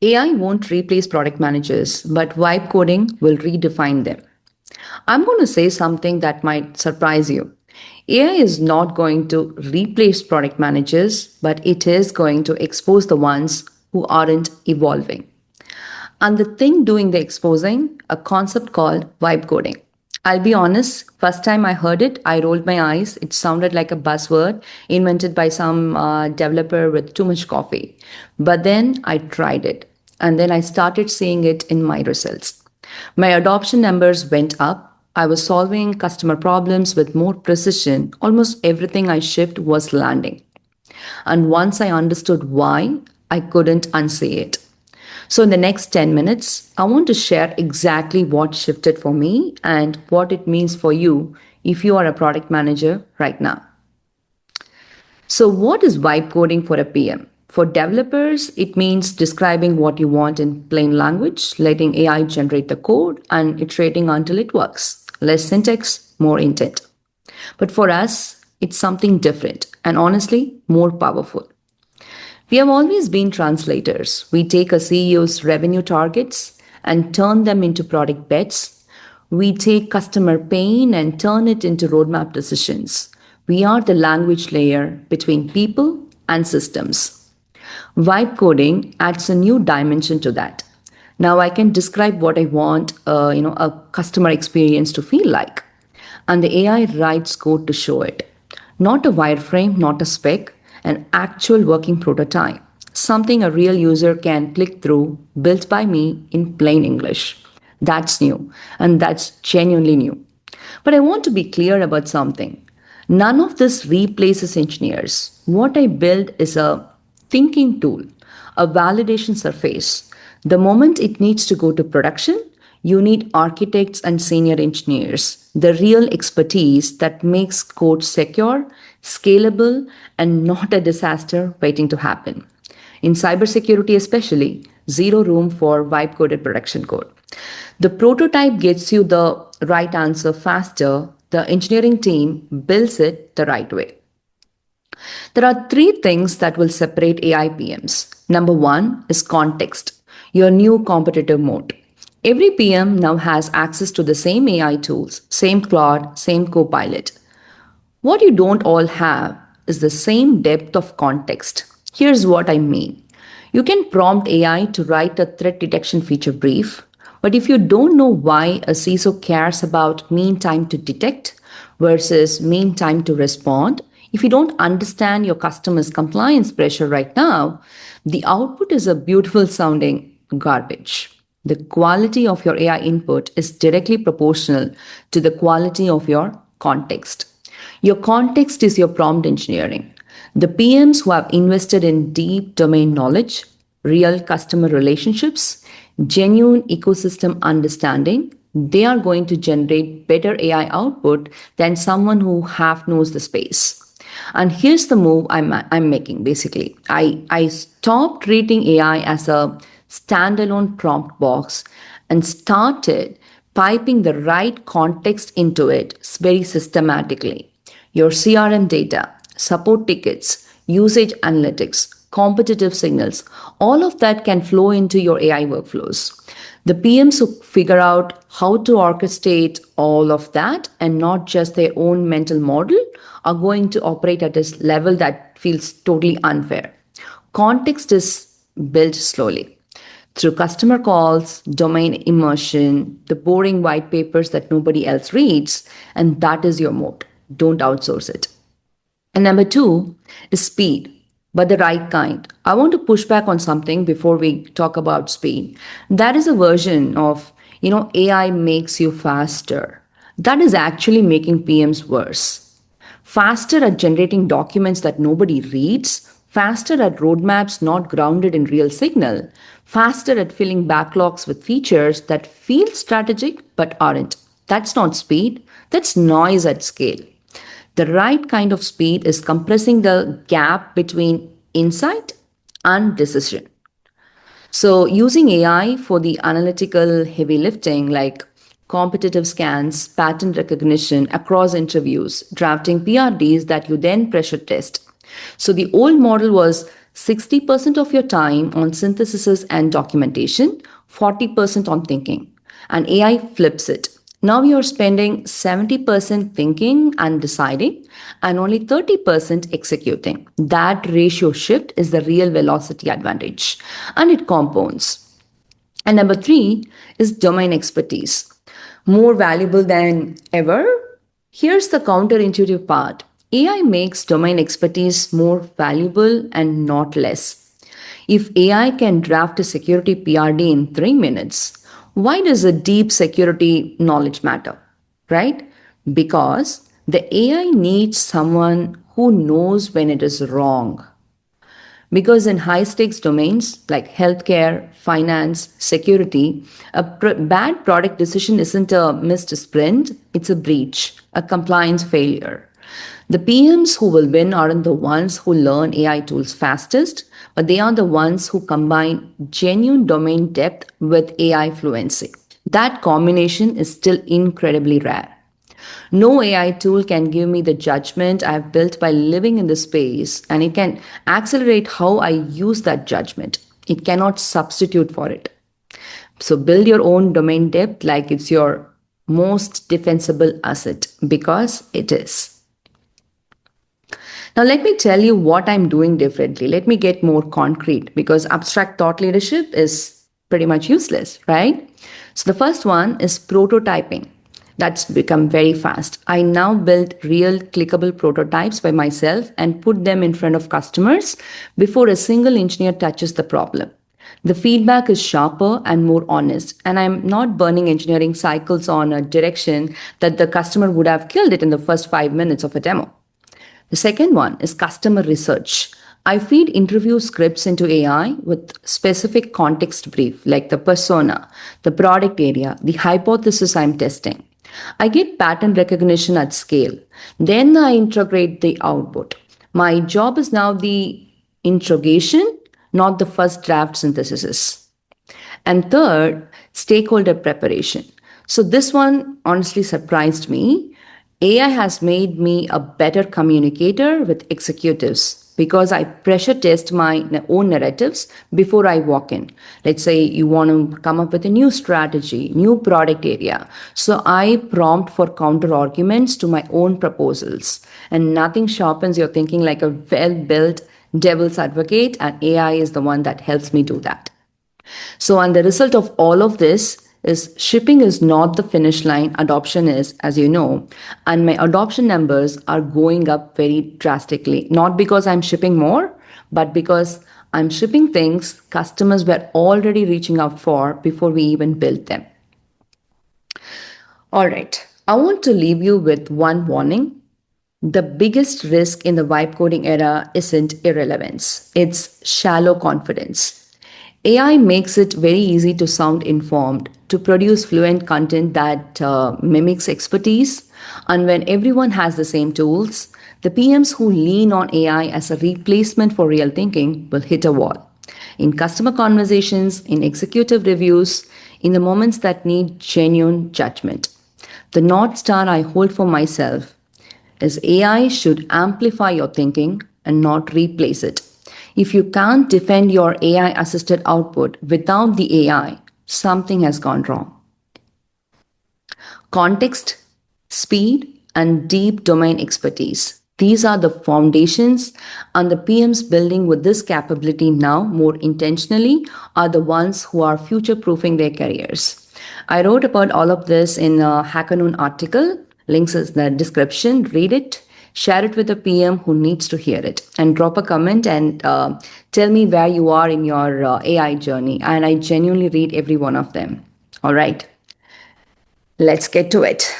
AI won't replace product managers, but vibe coding will redefine them. I'm going to say something that might surprise you. AI is not going to replace product managers, but it is going to expose the ones who aren't evolving. And the thing doing the exposing, a concept called vibe coding. I'll be honest, first time I heard it, I rolled my eyes. It sounded like a buzzword invented by some developer with too much coffee. But then I tried it, and then I started seeing it in my results. My adoption numbers went up. I was solving customer problems with more precision. Almost everything I shipped was landing. And once I understood why, I couldn't unsay it. So, in the next 10 minutes, I want to share exactly what shifted for me and what it means for you if you are a product manager right now. So, what is vibe coding for a PM? For developers, it means describing what you want in plain language, letting AI generate the code, and iterating until it works. Less syntax, more intent. But for us, it's something different and honestly more powerful. We have always been translators. We take a CEO's revenue targets and turn them into product bets. We take customer pain and turn it into roadmap decisions. We are the language layer between people and systems. Vibe coding adds a new dimension to that. Now I can describe what I want, a customer experience to feel like, and the AI writes code to show it. Not a wireframe, not a spec, an actual working prototype. Something a real user can click through, built by me in plain English. That's new, and that's genuinely new. But I want to be clear about something. None of this replaces engineers. What I build is a thinking tool, a validation surface. The moment it needs to go to production, you need architects and senior engineers, the real expertise that makes code secure, scalable, and not a disaster waiting to happen. In cybersecurity, especially, zero room for vibe coded production code. The prototype gets you the right answer faster, the engineering team builds it the right way. There are three things that will separate AI PMs. Number one is context, your new competitive moat. Every PM now has access to the same AI tools, same Claude, same Copilot. What you don't all have is the same depth of context. Here's what I mean. You can prompt AI to write a threat detection feature brief, but if you don't know why a CISO cares about mean time to detect versus mean time to respond, if you don't understand your customer's compliance pressure right now, the output is a beautiful sounding garbage. The quality of your AI input is directly proportional to the quality of your context. Your context is your prompt engineering. The PMs who have invested in deep domain knowledge, real customer relationships, genuine ecosystem understanding, they are going to generate better AI output than someone who half knows the space. And here's the move I'm making basically. I stopped treating AI as a standalone prompt box and started piping the right context into it very systematically. Your CRM data, support tickets, usage analytics, competitive signals, all of that can flow into your AI workflows. The PMs who figure out how to orchestrate all of that and not just their own mental model are going to operate at a level that feels totally unfair. Context is built slowly through customer calls, domain immersion, the boring white papers that nobody else reads, and that is your moat. Don't outsource it. And number two is speed, but the right kind. I want to push back on something before we talk about speed. That is a version of, AI makes you faster. That is actually making PMs worse. Faster at generating documents that nobody reads, faster at roadmaps not grounded in real signal, faster at filling backlogs with features that feel strategic but aren't. That's not speed, that's noise at scale. The right kind of speed is compressing the gap between insight and decision. So, using AI for the analytical heavy lifting like competitive scans, pattern recognition across interviews, drafting PRDs that you then pressure test. So the old model was 60% of your time on synthesis and documentation, 40% on thinking. And AI flips it. Now you're spending 70% thinking and deciding, and only 30% executing. That ratio shift is the real velocity advantage, and it compounds. And number three is domain expertise. More valuable than ever? Here's the counterintuitive part: AI makes domain expertise more valuable and not less. If AI can draft a security PRD in 3 minutes, why does a deep security knowledge matter? Right? Because the AI needs someone who knows when it is wrong. Because in high stakes domains like healthcare, finance, security, a bad product decision isn't a missed sprint, it's a breach, a compliance failure. The PMs who will win aren't the ones who learn AI tools fastest, but they are the ones who combine genuine domain depth with AI fluency. That combination is still incredibly rare. No AI tool can give me the judgment I've built by living in the space, and it can accelerate how I use that judgment. It cannot substitute for it. So build your own domain depth like it's your most defensible asset, because it is. Now, let me tell you what I'm doing differently. Let me get more concrete, because abstract thought leadership is pretty much useless, right? So, the first one is prototyping. That's become very fast. I now build real clickable prototypes by myself and put them in front of customers before a single engineer touches the problem. The feedback is sharper and more honest, and I'm not burning engineering cycles on a direction that the customer would have killed it in the first 5 minutes of a demo. The second one is customer research. I feed interview scripts into AI with specific context brief, like the persona, the product area, the hypothesis I'm testing. I get pattern recognition at scale. Then I integrate the output. My job is now the interrogation, not the first draft synthesis. And third, stakeholder preparation. So this one honestly surprised me. AI has made me a better communicator with executives because I pressure test my own narratives before I walk in. Let's say you want to come up with a new strategy, new product area. So I prompt for counter arguments to my own proposals. And nothing sharpens your thinking like a well built devil's advocate, and AI is the one that helps me do that. So, and the result of all of this is shipping is not the finish line, adoption is, as you know, and my adoption numbers are going up very drastically, not because I'm shipping more, but because I'm shipping things customers were already reaching out for before we even built them. All right, I want to leave you with one warning. The biggest risk in the vibe coding era isn't irrelevance, it's shallow confidence. AI makes it very easy to sound informed, to produce fluent content that mimics expertise, and when everyone has the same tools, the PMs who lean on AI as a replacement for real thinking will hit a wall. In customer conversations, in executive reviews, in the moments that need genuine judgment. The North Star I hold for myself is AI should amplify your thinking and not replace it. If you can't defend your AI assisted output without the AI, something has gone wrong. Context, speed, and deep domain expertise. These are the foundations, and the PMs building with this capability now more intentionally are the ones who are future proofing their careers. I wrote about all of this in a Hackernoon article. Links is in the description. Read it, share it with a PM who needs to hear it, and drop a comment and tell me where you are in your AI journey. And I genuinely read every one of them. All right, let's get to it.